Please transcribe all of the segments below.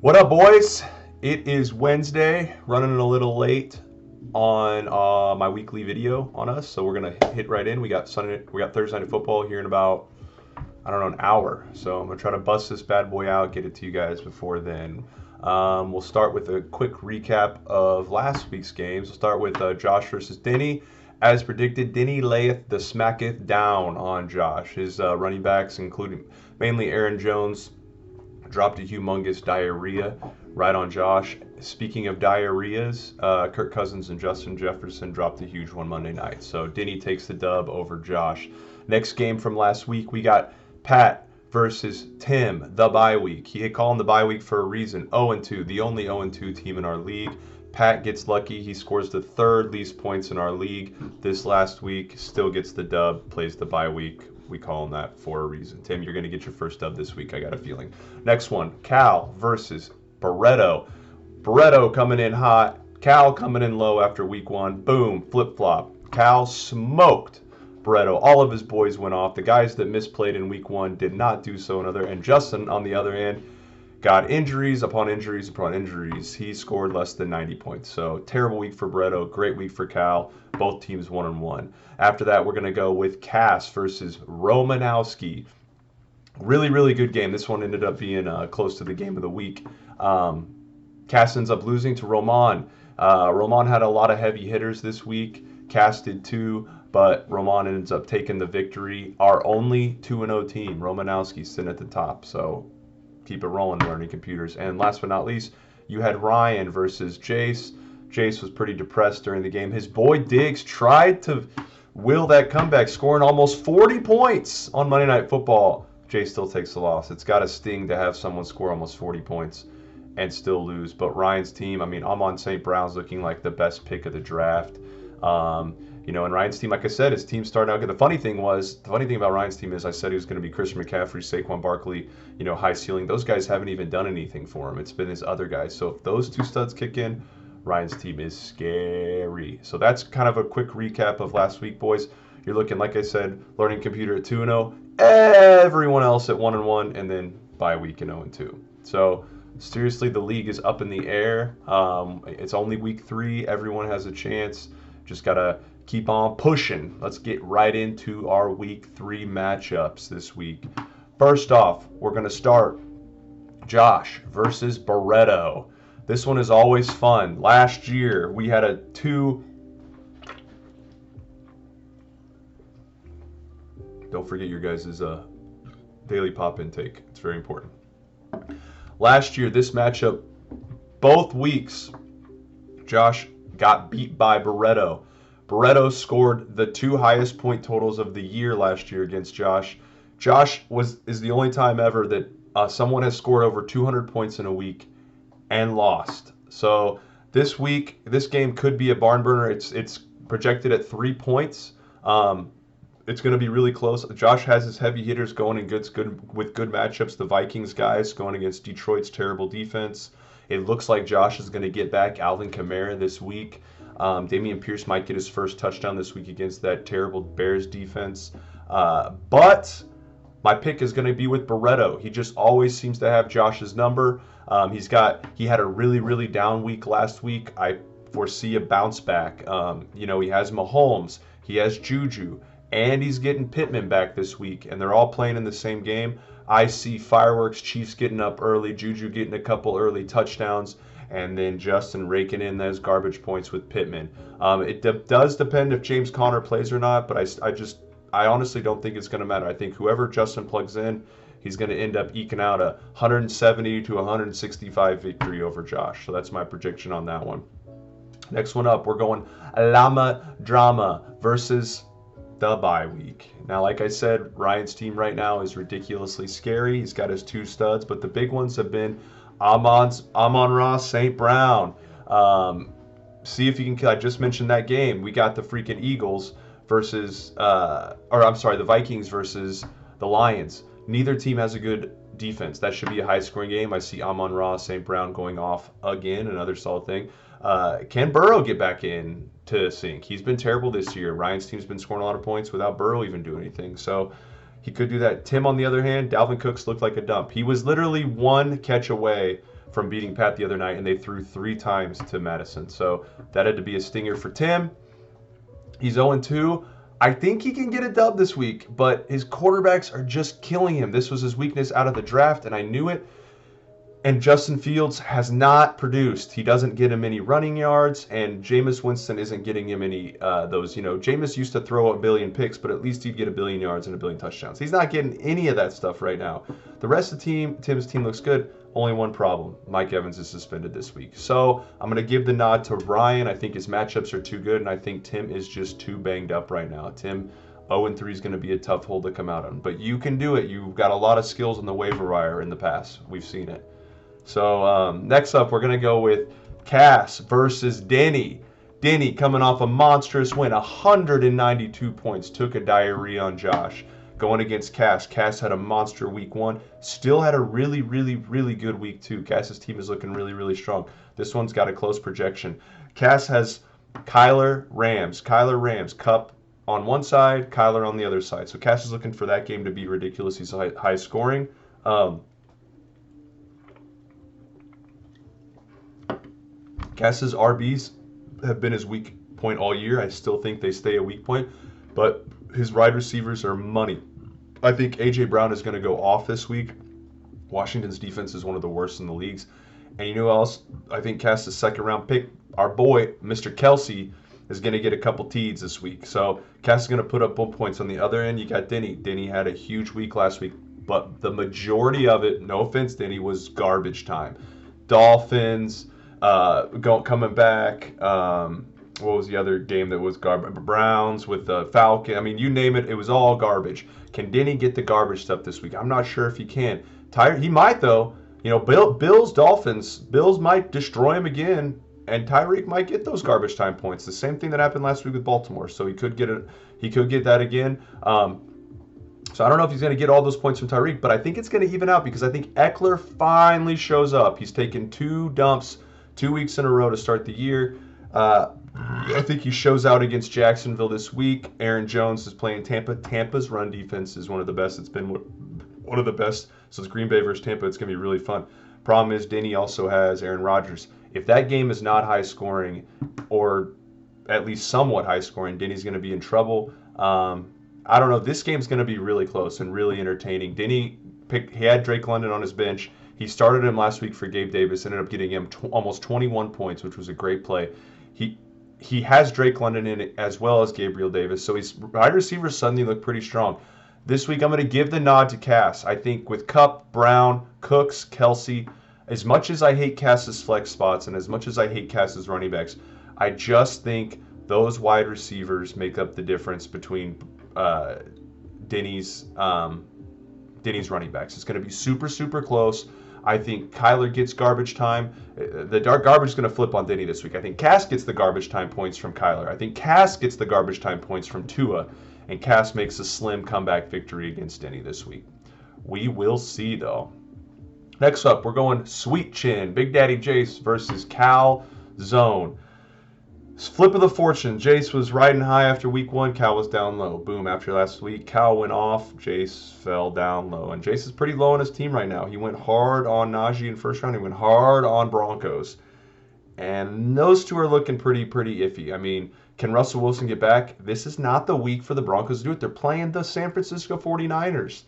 What up, boys? It is Wednesday, running a little late on my weekly video on us, so we're gonna hit right in. We got Thursday night football here in about I don't know an hour, so I'm gonna try to bust this bad boy out, get it to you guys before then. We'll start with a quick recap of last week's games. We'll start with Josh versus Denny. As predicted, Denny layeth the smacketh down on Josh. His running backs, including mainly Aaron Jones, dropped a humongous diarrhea right on Josh. Speaking of diarrheas, Kirk Cousins and Justin Jefferson dropped a huge one Monday night. So Denny takes the dub over Josh. Next game from last week, we got Pat versus Tim, the bye week. He calling the bye week for a reason. 0-2, the only 0-2 team in our league. Pat gets lucky. He scores the third least points in our league this last week. Still gets the dub, plays the bye week. We call him that for a reason. Tim, you're going to get your first dub this week, I got a feeling. Next one, Cal versus Barreto. Barreto coming in hot. Cal coming in low after week one. Boom, flip-flop. Cal smoked Barreto. All of his boys went off. The guys that misplayed in week one did not do so another. And Justin, on the other hand, got injuries upon injuries upon injuries. He scored less than 90 points. So terrible week for Barreto, great week for Cal. Both teams 1-1. After that, we're going to go with Cass versus Romanowski. Really, really good game. This one ended up being close to the game of the week. Cass ends up losing to Roman. Roman had a lot of heavy hitters this week. Cass did too, but Roman ends up taking the victory. Our only 2-0 team, Romanowski, sitting at the top. So keep it rolling, learning computers. And last but not least, you had Ryan versus Jace. Jace was pretty depressed during the game. His boy Diggs tried to will that comeback, scoring almost 40 points on Monday Night Football. Jace still takes the loss. It's got a sting to have someone score almost 40 points and still lose. But Ryan's team, I mean, Amon St. Brown's looking like the best pick of the draft. And Ryan's team, like I said, his team started out good. The funny thing about Ryan's team is I said he was going to be Christian McCaffrey, Saquon Barkley, high ceiling. Those guys haven't even done anything for him. It's been his other guys. So if those two studs kick in, Ryan's team is scary. So that's kind of a quick recap of last week, boys. You're looking, like I said, learning computer at 2-0, everyone else at 1-1, and then bye week in 0-2. So seriously, the league is up in the air. It's only week 3. Everyone has a chance. Just got to keep on pushing. Let's get right into our week 3 matchups this week. First off, we're going to start Josh versus Barreto. This one is always fun. Last year, we had a 2. Don't forget your guys' daily pop intake. It's very important. Last year, this matchup, both weeks, Josh got beat by Barreto. Barreto scored the 2 highest point totals of the year last year against Josh. Josh is the only time ever that someone has scored over 200 points in a week and lost. So this week, this game could be a barn burner. It's projected at 3 points. It's going to be really close. Josh has his heavy hitters going in good matchups. The Vikings guys going against Detroit's terrible defense. It looks like Josh is going to get back Alvin Kamara this week. Dameon Pierce might get his first touchdown this week against that terrible Bears defense. But my pick is going to be with Barreto. He just always seems to have Josh's number. He had a really, really down week last week. I foresee a bounce back. He has Mahomes. He has Juju. And he's getting Pittman back this week. And they're all playing in the same game. I see fireworks, Chiefs getting up early, Juju getting a couple early touchdowns, and then Justin raking in those garbage points with Pittman. It does depend if James Conner plays or not, but I honestly don't think it's going to matter. I think whoever Justin plugs in, he's going to end up eking out a 170 to 165 victory over Josh. So that's my prediction on that one. Next one up, we're going Llama Drama versus the bye week. Now, like I said, Ryan's team right now is ridiculously scary. He's got his 2 studs, but the big ones have been Amon-Ra St. Brown. See if you can. I just mentioned that game. We got the freaking Eagles versus, the Vikings versus the Lions. Neither team has a good defense. That should be a high-scoring game. I see Amon-Ra St. Brown going off again, another solid thing. Can Burrow get back in to sync? He's been terrible this year. Ryan's team's been scoring a lot of points without Burrow even doing anything. So he could do that. Tim, on the other hand, Dalvin Cooks looked like a dump. He was literally 1 catch away from beating Pat the other night, and they threw 3 times to Madison. So that had to be a stinger for Tim. He's 0-2. I think he can get a dub this week, but his quarterbacks are just killing him. This was his weakness out of the draft, and I knew it. And Justin Fields has not produced. He doesn't get him any running yards, and Jameis Winston isn't getting him any those. Jameis used to throw a billion picks, but at least he'd get a billion yards and a billion touchdowns. He's not getting any of that stuff right now. The rest of Tim's team looks good. Only one problem. Mike Evans is suspended this week. So I'm going to give the nod to Ryan. I think his matchups are too good, and I think Tim is just too banged up right now. Tim 0-3 is going to be a tough hole to come out on. But you can do it. You've got a lot of skills on the waiver wire in the past. We've seen it. So next up, we're going to go with Cass versus Denny. Denny coming off a monstrous win, 192 points, took a diarrhea on Josh. Going against Cass. Cass had a monster week 1, still had a really, really, really good week 2. Cass's team is looking really, really strong. This one's got a close projection. Cass has Kyler Rams, Kupp on one side, Kyler on the other side. So Cass is looking for that game to be ridiculously high scoring. Cass's RBs have been his weak point all year. I still think they stay a weak point, but his wide receivers are money. I think A.J. Brown is going to go off this week. Washington's defense is one of the worst in the leagues. And you know who else? I think Cass's second-round pick, our boy, Mr. Kelsey, is going to get a couple TDs this week. So Cass is going to put up both points. On the other end, you got Denny. Denny had a huge week last week, but the majority of it, no offense, Denny, was garbage time. Dolphins, coming back. What was the other game that was garbage? Browns with the Falcon. I mean, you name it, it was all garbage. Can Denny get the garbage stuff this week? I'm not sure if he can. He might, though. Bills, Dolphins. Bills might destroy him again, and Tyreek might get those garbage time points. The same thing that happened last week with Baltimore. So he could get it. He could get that again. So I don't know if he's going to get all those points from Tyreek, but I think it's going to even out because I think Eckler finally shows up. He's taken 2 dumps 2 weeks in a row to start the year. I think he shows out against Jacksonville this week. Aaron Jones is playing Tampa. Tampa's run defense is one of the best. It's been one of the best. So it's Green Bay versus Tampa. It's going to be really fun. Problem is, Denny also has Aaron Rodgers. If that game is not high scoring, or at least somewhat high scoring, Denny's going to be in trouble. I don't know. This game's going to be really close and really entertaining. Denny he had Drake London on his bench. He started him last week for Gabe Davis, ended up getting him almost 21 points, which was a great play. He has Drake London in it as well as Gabriel Davis, so his wide receivers suddenly look pretty strong. This week, I'm going to give the nod to Cass. I think with Kupp, Brown, Cooks, Kelsey, as much as I hate Cass's flex spots and as much as I hate Cass's running backs, I just think those wide receivers make up the difference between Denny's running backs. It's going to be super, super close. I think Kyler gets garbage time. The dark garbage is going to flip on Denny this week. I think Cass gets the garbage time points from Kyler. I think Cass gets the garbage time points from Tua. And Cass makes a slim comeback victory against Denny this week. We will see, though. Next up, we're going Sweet Chin, Big Daddy Jace versus Cal Zone. Flip of the fortune. Jace was riding high after week 1. Cal was down low. Boom. After last week, Cal went off. Jace fell down low. And Jace is pretty low on his team right now. He went hard on Najee in first round. He went hard on Broncos. And those two are looking pretty iffy. I mean, can Russell Wilson get back? This is not the week for the Broncos to do it. They're playing the San Francisco 49ers.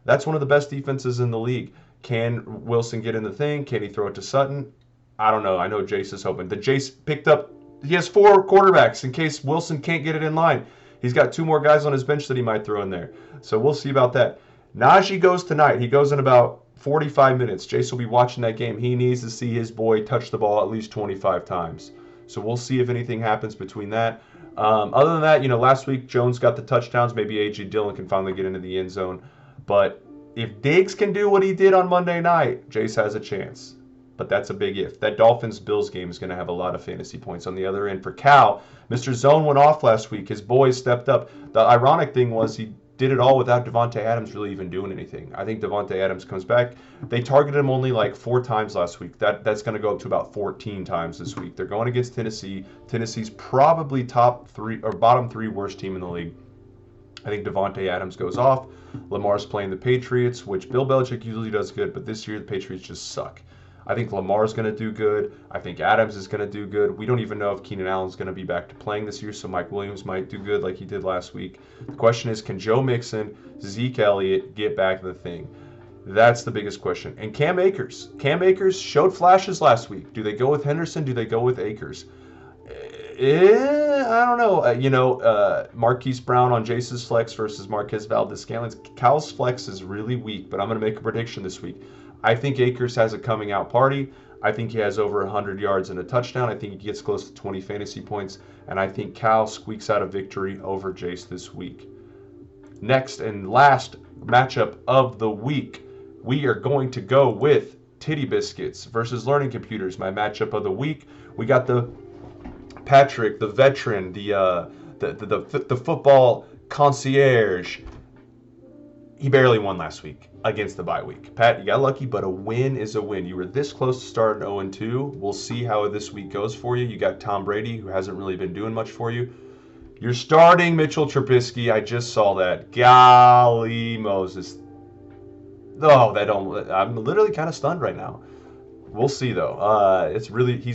That's one of the best defenses in the league. Can Wilson get in the thing? Can he throw it to Sutton? I don't know. I know Jace is hoping. Jace picked up. He has 4 quarterbacks in case Wilson can't get it in line. He's got 2 more guys on his bench that he might throw in there. So we'll see about that. Najee goes tonight. He goes in about 45 minutes. Jace will be watching that game. He needs to see his boy touch the ball at least 25 times. So we'll see if anything happens between that. Other than that, last week Jones got the touchdowns. Maybe A.J. Dillon can finally get into the end zone. But if Diggs can do what he did on Monday night, Jace has a chance. But that's a big if. That Dolphins-Bills game is going to have a lot of fantasy points. On the other end, for Cal, Mr. Zone went off last week. His boys stepped up. The ironic thing was he did it all without Devontae Adams really even doing anything. I think Devontae Adams comes back. They targeted him only like 4 times last week. That's going to go up to about 14 times this week. They're going against Tennessee. Tennessee's probably top 3 or bottom 3 worst team in the league. I think Devontae Adams goes off. Lamar's playing the Patriots, which Bill Belichick usually does good, but this year the Patriots just suck. I think Lamar's going to do good. I think Adams is going to do good. We don't even know if Keenan Allen's going to be back to playing this year, so Mike Williams might do good like he did last week. The question is, can Joe Mixon, Zeke Elliott get back in the thing? That's the biggest question. And Cam Akers. Cam Akers showed flashes last week. Do they go with Henderson? Do they go with Akers? I don't know. Marquise Brown on Jace's flex versus Marquez Valdez-Scantling. Cal's flex is really weak, but I'm going to make a prediction this week. I think Akers has a coming out party. I think he has over 100 yards and a touchdown. I think he gets close to 20 fantasy points. And I think Cal squeaks out a victory over Jace this week. Next and last matchup of the week, we are going to go with Titty Biscuits versus Learning Computers. My matchup of the week, we got the Patrick, the veteran, the football concierge. He barely won last week against the bye week. Pat, you got lucky, but a win is a win. You were this close to starting 0-2. We'll see how this week goes for you. You got Tom Brady, who hasn't really been doing much for you. You're starting Mitchell Trubisky. I just saw that. Golly Moses. Oh, I'm literally kind of stunned right now. We'll see though. He's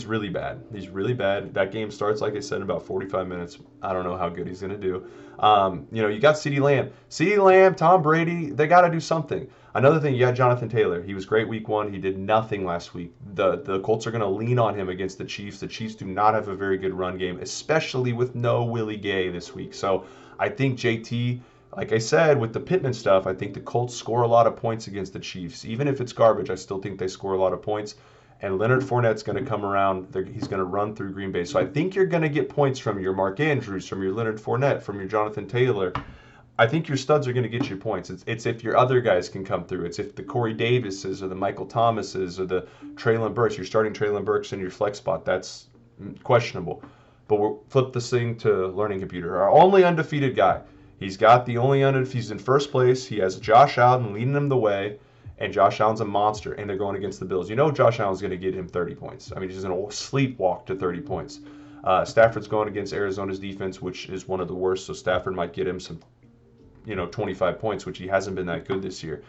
really bad. He's really bad. That game starts, like I said, in about 45 minutes. I don't know how good he's gonna do. You got CeeDee Lamb. CeeDee Lamb, Tom Brady, they got to do something. Another thing, you got Jonathan Taylor. He was great week 1. He did nothing last week. The Colts are going to lean on him against the Chiefs. The Chiefs do not have a very good run game, especially with no Willie Gay this week. So I think JT, like I said, with the Pittman stuff, I think the Colts score a lot of points against the Chiefs. Even if it's garbage, I still think they score a lot of points. And Leonard Fournette's going to come around. He's going to run through Green Bay. So I think you're going to get points from your Mark Andrews, from your Leonard Fournette, from your Jonathan Taylor. I think your studs are going to get you points. It's if your other guys can come through. It's if the Corey Davises or the Michael Thomases or the Treylon Burks, you're starting Treylon Burks in your flex spot. That's questionable. But we'll flip this thing to Learning Computer. Our only undefeated guy. He's got the only undefeated. He's in first place. He has Josh Allen leading him the way. And Josh Allen's a monster, and they're going against the Bills. You know Josh Allen's going to get him 30 points. I mean, he's going to sleepwalk to 30 points. Stafford's going against Arizona's defense, which is one of the worst, so Stafford might get him some, 25 points, which he hasn't been that good this year.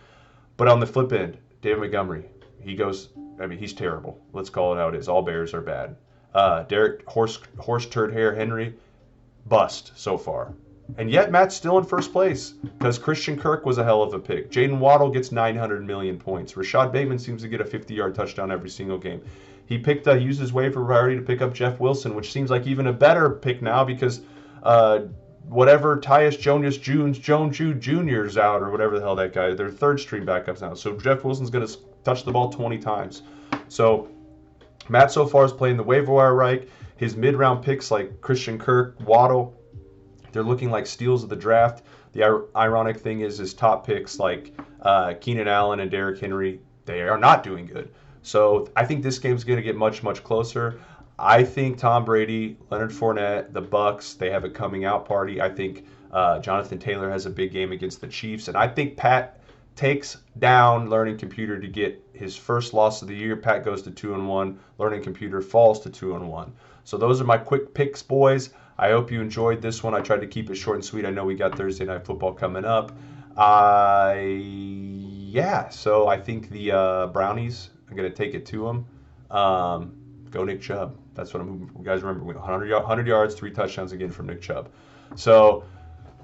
But on the flip end, David Montgomery, he's terrible. Let's call it how it is. All Bears are bad. Derek Horse Turd Hair Henry, bust so far. And yet Matt's still in first place because Christian Kirk was a hell of a pick. Jaden Waddle gets 900 million points. Rashad Bateman seems to get a 50-yard touchdown every single game. He used his waiver priority to pick up Jeff Wilson, which seems like even a better pick now because whatever Tyus Jones Jr. is out or whatever the hell that guy, their third string backups now. So Jeff Wilson's going to touch the ball 20 times. So Matt so far is playing the waiver wire right. His mid-round picks like Christian Kirk, Waddle, they're looking like steals of the draft. The ironic thing is his top picks like Keenan Allen and Derrick Henry, they are not doing good. So I think this game's going to get much, much closer. I think Tom Brady, Leonard Fournette, the Bucks, they have a coming out party. I think Jonathan Taylor has a big game against the Chiefs. And I think Pat takes down Learning Computer to get his first loss of the year. Pat goes to 2-1. Learning Computer falls to 2-1. So those are my quick picks, boys. I hope you enjoyed this one. I tried to keep it short and sweet. I know we got Thursday Night Football coming up. So I think the Brownies are going to take it to them. Go Nick Chubb. That's what I'm. You guys remember 100 yards, 3 touchdowns again from Nick Chubb. So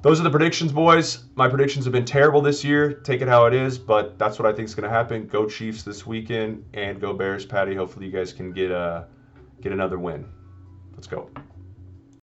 those are the predictions, boys. My predictions have been terrible this year. Take it how it is, but that's what I think is going to happen. Go Chiefs this weekend and go Bears, Patty. Hopefully you guys can get another win. Let's go.